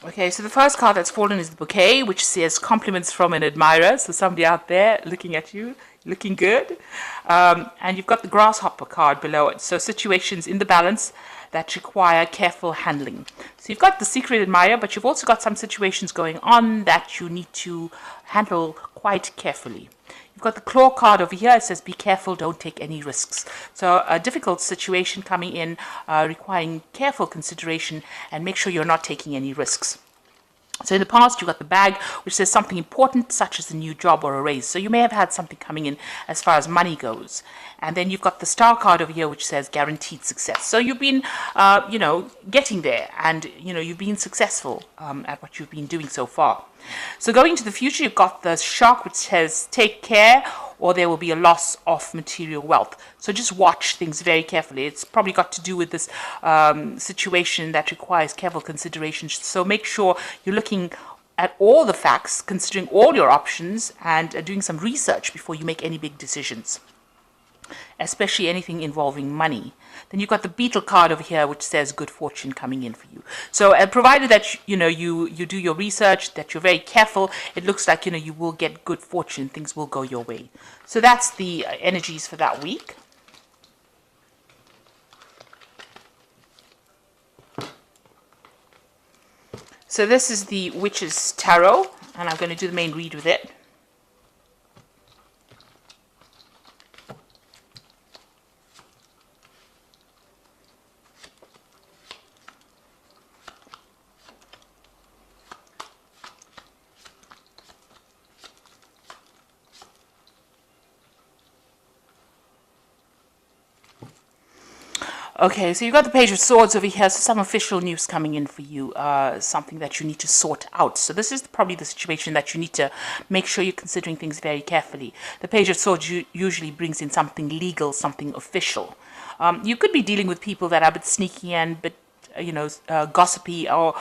Okay, so the first card that's fallen is the bouquet, which says compliments from an admirer. So somebody out there looking at you, looking good. And you've got the grasshopper card below it. So situations in the balance that require careful handling. So you've got the secret admirer, but you've also got some situations going on that you need to handle quite carefully. You've got the claw card over here. It says, be careful, don't take any risks. So a difficult situation coming in, requiring careful consideration, and make sure you're not taking any risks. So in the past, you've got the bag, which says something important, such as a new job or a raise. So you may have had something coming in as far as money goes. And then you've got the star card over here, which says guaranteed success. So you've been, getting there, and, you've been successful at what you've been doing so far. So going into the future, you've got the shark, which says take care, or there will be a loss of material wealth. So just watch things very carefully. It's probably got to do with this situation that requires careful consideration. So make sure you're looking at all the facts, considering all your options, and doing some research before you make any big decisions, especially anything involving money. Then you've got the beetle card over here, which says good fortune coming in for you. So provided that you do your research, that you're very careful, it looks like you will get good fortune. Things will go your way. So that's the energies for that week. So this is the Witch's Tarot, and I'm going to do the main read with it. Okay, so you've got the Page of Swords over here, so some official news coming in for you, something that you need to sort out. So this is probably the situation that you need to make sure you're considering things very carefully. The Page of Swords usually brings in something legal, something official. You could be dealing with people that are a bit sneaky and bit gossipy, or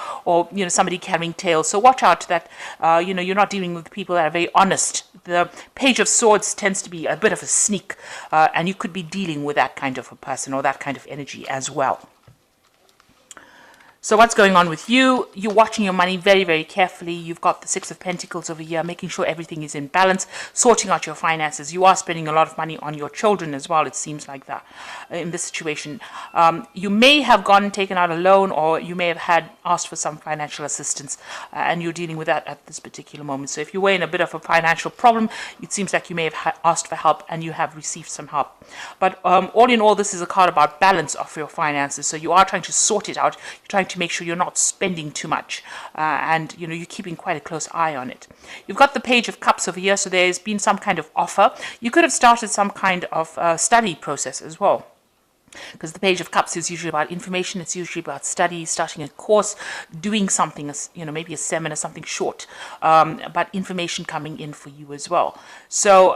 somebody carrying tales. So watch out that you're not dealing with people that are very honest. The Page of Swords tends to be a bit of a sneak, and you could be dealing with that kind of a person or that kind of energy as well. So what's going on with you? You're watching your money very, very carefully. You've got the Six of Pentacles over here, making sure everything is in balance, sorting out your finances. You are spending a lot of money on your children as well, it seems like that, in this situation. You may have taken out a loan, or you may have asked for some financial assistance, and you're dealing with that at this particular moment. So if you were in a bit of a financial problem, it seems like you may have asked for help, and you have received some help. But all in all, this is a card about balance of your finances. So you are trying to sort it out. You're trying to make sure you're not spending too much, and you're keeping quite a close eye on it. You've got the Page of Cups over here, so there's been some kind of offer. You could have started some kind of study process as well, because the Page of Cups is usually about information. It's usually about study, starting a course, doing something, maybe a seminar, something short, but information coming in for you as well. So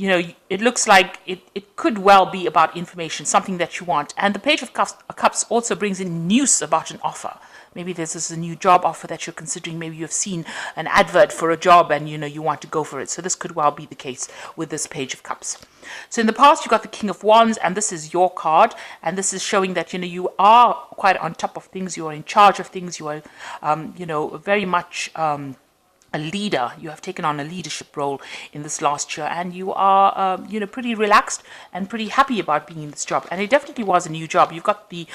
it looks like it could well be about information, something that you want. And the Page of Cups also brings in news about an offer. Maybe there's a new job offer that you're considering. Maybe you've seen an advert for a job and you want to go for it. So this could well be the case with this Page of Cups. So in the past, you got the King of Wands, and this is your card. And this is showing that you are quite on top of things. You are in charge of things. You are very much a leader. You have taken on a leadership role in this last year, and you are pretty relaxed and pretty happy about being in this job. And it definitely was a new job. You've got the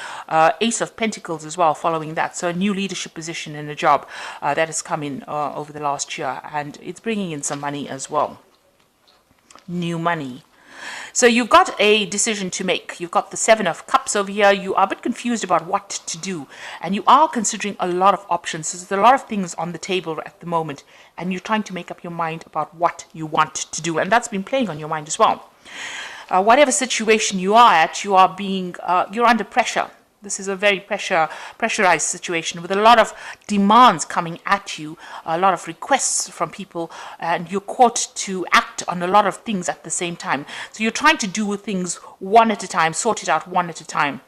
Ace of Pentacles as well following that, so a new leadership position in a job that has come in over the last year, and it's bringing in some money as well, new money. So you've got a decision to make. You've got the Seven of Cups over here. You are a bit confused about what to do, and you are considering a lot of options. So there's a lot of things on the table at the moment, and you're trying to make up your mind about what you want to do, and that's been playing on your mind as well. Whatever situation you are at, you're under pressure. This is a very pressurized situation with a lot of demands coming at you, a lot of requests from people, and you're caught to act on a lot of things at the same time. So you're trying to do things one at a time, sort it out one at a time.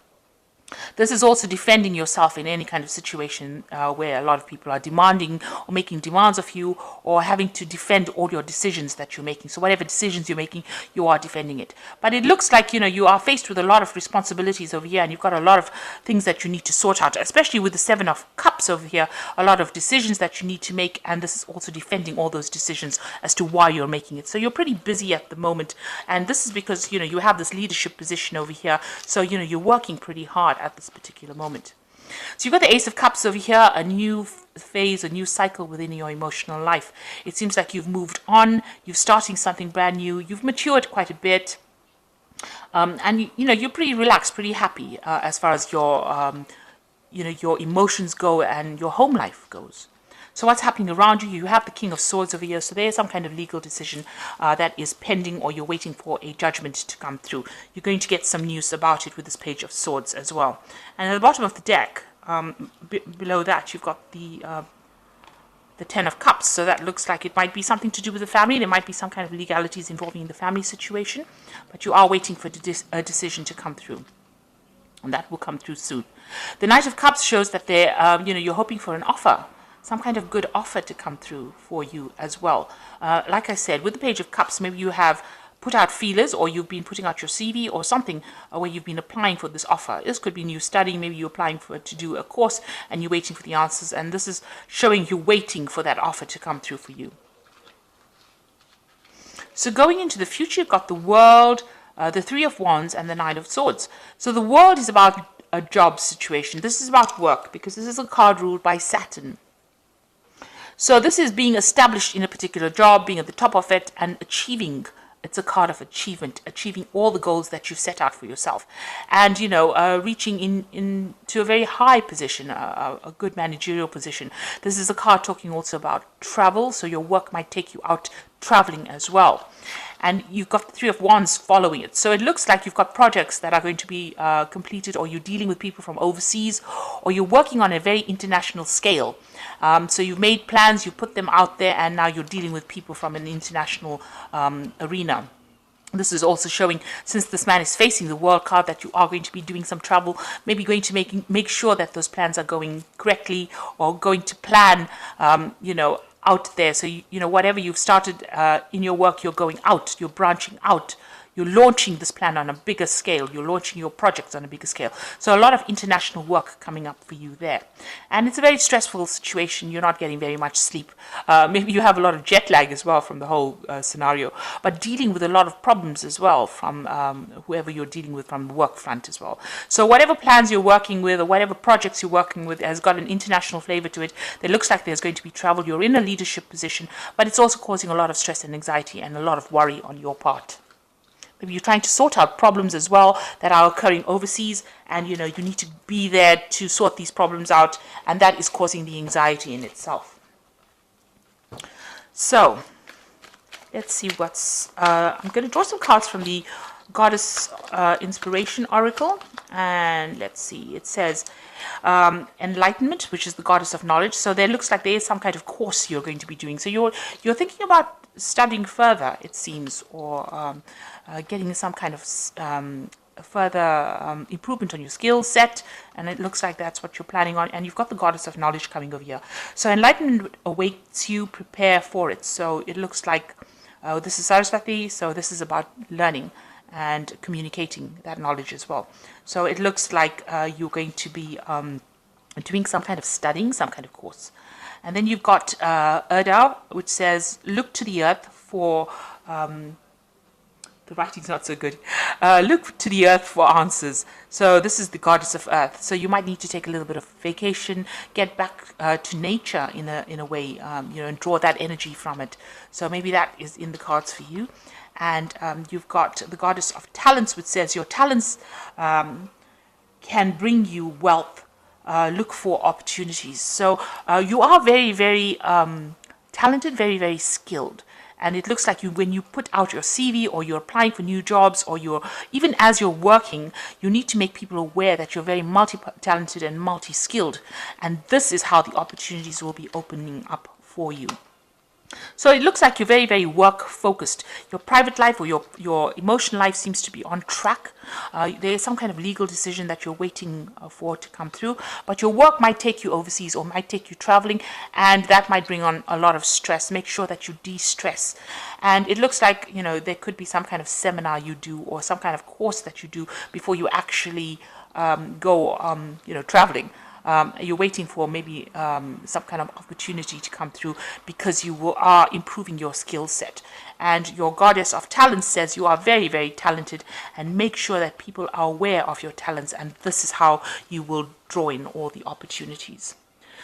This is also defending yourself in any kind of situation where a lot of people are demanding or making demands of you, or having to defend all your decisions that you're making. So whatever decisions you're making, you are defending it. But it looks like, you are faced with a lot of responsibilities over here, and you've got a lot of things that you need to sort out, especially with the Seven of Cups over here, a lot of decisions that you need to make, and this is also defending all those decisions as to why you're making it. So you're pretty busy at the moment, and this is because, you have this leadership position over here, so, you're working pretty hard at this particular moment. So you've got the Ace of Cups over here, a new phase, a new cycle within your emotional life. It seems like you've moved on, you're starting something brand new, you've matured quite a bit, and you're pretty relaxed, pretty happy as far as your emotions go and your home life goes. So what's happening around you? You have the King of Swords over here. So there's some kind of legal decision that is pending, or you're waiting for a judgment to come through. You're going to get some news about it with this Page of Swords as well. And at the bottom of the deck, below that, you've got the Ten of Cups. So that looks like it might be something to do with the family. There might be some kind of legalities involving the family situation. But you are waiting for a decision to come through. And that will come through soon. The Knight of Cups shows that you're hoping for an offer. Some kind of good offer to come through for you as well. Like I said, with the Page of Cups, maybe you have put out feelers, or you've been putting out your CV or something where you've been applying for this offer. This could be new studying. Maybe you're applying to do a course and you're waiting for the answers. And this is showing you waiting for that offer to come through for you. So going into the future, you've got the World, the Three of Wands, and the Nine of Swords. So the World is about a job situation. This is about work, because this is a card ruled by Saturn. So this is being established in a particular job, being at the top of it, and achieving. It's a card of achievement, achieving all the goals that you've set out for yourself. And, reaching into a very high position, a good managerial position. This is a card talking also about travel, so your work might take you out traveling as well. And you've got the Three of Wands following it. So it looks like you've got projects that are going to be completed, or you're dealing with people from overseas, or you're working on a very international scale. So you've made plans, you put them out there, and now you're dealing with people from an international arena. This is also showing, since this man is facing the World card, that you are going to be doing some travel, maybe going to make sure that those plans are going correctly, or going to plan, out there. So, whatever you've started in your work, you're going out, you're branching out. You're launching this plan on a bigger scale. You're launching your projects on a bigger scale. So a lot of international work coming up for you there. And it's a very stressful situation. You're not getting very much sleep. Maybe you have a lot of jet lag as well from the whole scenario. But dealing with a lot of problems as well from whoever you're dealing with from the work front as well. So whatever plans you're working with, or whatever projects you're working with, has got an international flavor to it. It looks like there's going to be travel. You're in a leadership position. But it's also causing a lot of stress and anxiety and a lot of worry on your part. Maybe you're trying to sort out problems as well that are occurring overseas, and you need to be there to sort these problems out, and that is causing the anxiety in itself. So let's see what's I'm going to draw some cards from the Goddess Inspiration Oracle, and let's see. It says Enlightenment, which is the Goddess of Knowledge. So there looks like there is some kind of course you're going to be doing. So you're thinking about studying further, it seems, or getting some kind of further improvement on your skill set, and it looks like that's what you're planning on. And you've got the Goddess of Knowledge coming over here. So enlightenment awaits you, prepare for it. So it looks like this is Saraswati, so this is about learning and communicating that knowledge as well. So it looks like you're going to be doing some kind of studying, some kind of course. And then you've got Erdal, which says, look to the earth for... the writing's not so good. Look to the earth for answers. So this is the Goddess of Earth. So you might need to take a little bit of vacation, get back to nature in a way, and draw that energy from it. So maybe that is in the cards for you. And you've got the Goddess of Talents, which says your talents can bring you wealth. Look for opportunities. So you are very, very talented, very, very skilled. And it looks like when you put out your CV, or you're applying for new jobs, or even as you're working, you need to make people aware that you're very multi-talented and multi-skilled. And this is how the opportunities will be opening up for you. So it looks like you're very, very work focused. Your private life or your emotional life seems to be on track. There is some kind of legal decision that you're waiting for to come through, but your work might take you overseas or might take you traveling, and that might bring on a lot of stress. Make sure that you de-stress. And it looks like, you know, there could be some kind of seminar you do or some kind of course that you do before you actually go, you know, traveling. You're waiting for maybe some kind of opportunity to come through because you are improving your skill set. And your goddess of talents says you are very, very talented, and make sure that people are aware of your talents, and this is how you will draw in all the opportunities.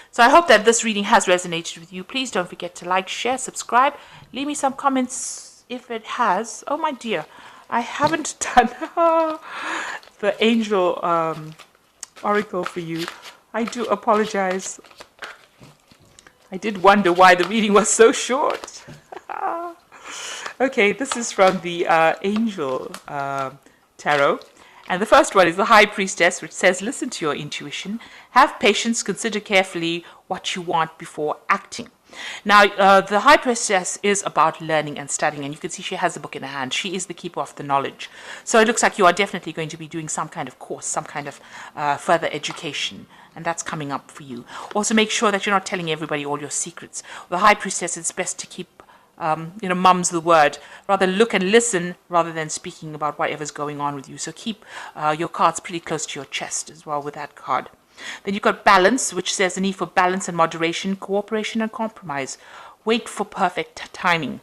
So I hope that this reading has resonated with you. Please don't forget to like, share, subscribe. Leave me some comments if it has. Oh my dear, I haven't done the angel oracle for you. I do apologize. I did wonder why the reading was so short. Okay, this is from the Angel Tarot. And the first one is the High Priestess, which says, listen to your intuition. Have patience, consider carefully what you want before acting. Now, the High Priestess is about learning and studying, and you can see she has a book in her hand. She is the keeper of the knowledge. So it looks like you are definitely going to be doing some kind of course, some kind of further education, and that's coming up for you. Also, make sure that you're not telling everybody all your secrets. The High Priestess, it's best to keep you know, mum's the word. Rather look and listen rather than speaking about whatever's going on with you. So keep your cards pretty close to your chest as well with that card. Then you've got balance, which says the need for balance and moderation, cooperation and compromise. Wait for perfect timing.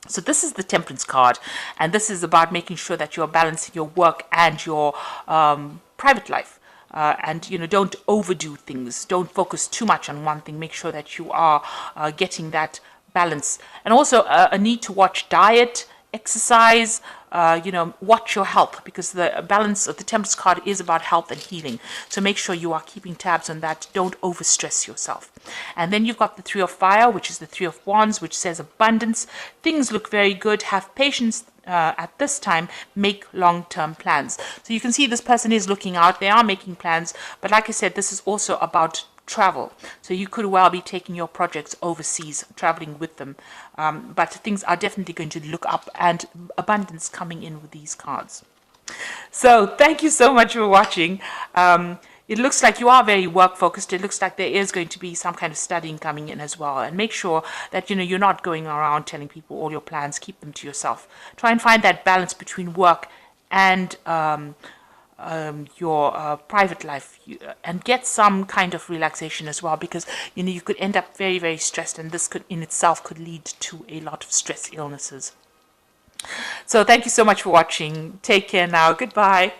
So this is the Temperance card, and this is about making sure that you're balancing your work and your private life. And, you know, don't overdo things. Don't focus too much on one thing. Make sure that you are getting that balance, and also a need to watch diet, exercise, you know, watch your health, because the balance of the Temperance card is about health and healing. So make sure you are keeping tabs on that. Don't overstress yourself. And then you've got the Three of Fire, which is the Three of Wands, which says abundance. Things look very good. Have patience at this time. Make long-term plans. So you can see this person is looking out. They are making plans. But like I said, this is also about travel. So you could well be taking your projects overseas, traveling with them. But things are definitely going to look up, and abundance coming in with these cards. So thank you so much for watching. It looks like you are very work focused. It looks like there is going to be some kind of studying coming in as well. And make sure that, you know, you're not going around telling people all your plans. Keep them to yourself. Try and find that balance between work and your private life, and get some kind of relaxation as well, because, you know, you could end up very, very stressed, and this could in itself could lead to a lot of stress illnesses. So thank you so much for watching. Take care now. Goodbye.